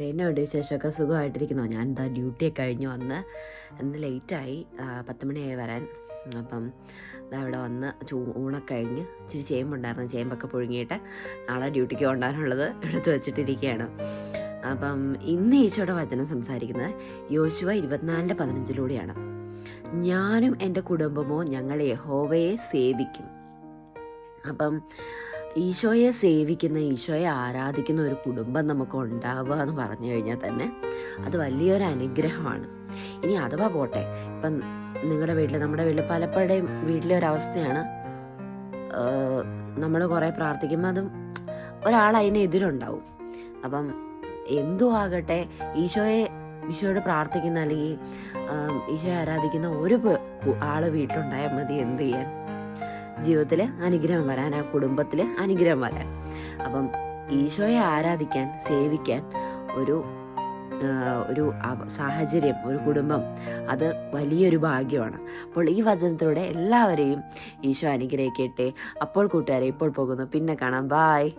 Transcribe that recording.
എന്നോട് വിശേഷമൊക്കെ സുഖമായിട്ടിരിക്കുന്നോ? ഞാൻ എന്താ ഡ്യൂട്ടിയൊക്കെ കഴിഞ്ഞ് വന്ന് ഇന്ന് ലേറ്റായി, 10 മണിയായി വരാൻ. അപ്പം ഇവിടെ വന്ന് ഊണൊക്കെ കഴിഞ്ഞ് ഇച്ചിരി ചേമ്പുണ്ടായിരുന്നു, ചേമ്പൊക്കെ പുഴുങ്ങിയിട്ട് നാളെ ഡ്യൂട്ടിക്ക് കൊണ്ടുപോകാനുള്ളത് എടുത്തു വെച്ചിട്ടിരിക്കുകയാണ്. അപ്പം ഇന്ന് ഈശോയുടെ വചനം സംസാരിക്കുന്നത് യോശുവ 24:15 ഞാനും എൻ്റെ കുടുംബമോ ഞങ്ങൾ യഹോവയെ സേവിക്കും. അപ്പം ഈശോയെ സേവിക്കുന്ന, ഈശോയെ ആരാധിക്കുന്ന ഒരു കുടുംബം നമുക്ക് ഉണ്ടാവുക എന്ന് പറഞ്ഞു കഴിഞ്ഞാൽ തന്നെ അത് വലിയൊരു അനുഗ്രഹമാണ്. ഇനി അഥവാ പോട്ടെ, ഇപ്പം നിങ്ങളുടെ വീട്ടിൽ, നമ്മുടെ വീട്ടിൽ, പലപ്പോഴും വീട്ടിലെ ഒരവസ്ഥയാണ്, നമ്മൾ കുറേ പ്രാർത്ഥിക്കുമ്പോൾ അതും ഒരാൾ അതിനെതിരുണ്ടാവും. അപ്പം എന്തു ആകട്ടെ, ഈശോയോട് പ്രാർത്ഥിക്കുന്ന അല്ലെങ്കിൽ ഈശോയെ ആരാധിക്കുന്ന ഒരു ആൾ വീട്ടിലുണ്ടായാൽ മതി എന്ത് ചെയ്യാൻ, ജീവിതത്തിൽ അനുഗ്രഹം വരാൻ, ആ കുടുംബത്തിൽ അനുഗ്രഹം വരാൻ. അപ്പം ഈശോയെ ആരാധിക്കാൻ, സേവിക്കാൻ ഒരു സാഹചര്യം, ഒരു കുടുംബം, അത് വലിയൊരു ഭാഗ്യമാണ്. അപ്പോൾ ഈ വചനത്തിലൂടെ എല്ലാവരെയും ഈശോ അനുഗ്രഹിക്കട്ടെ. അപ്പോൾ കൂട്ടുകാരെ, ഇപ്പോൾ പോകുന്നു, പിന്നെ കാണാം. ബായ്.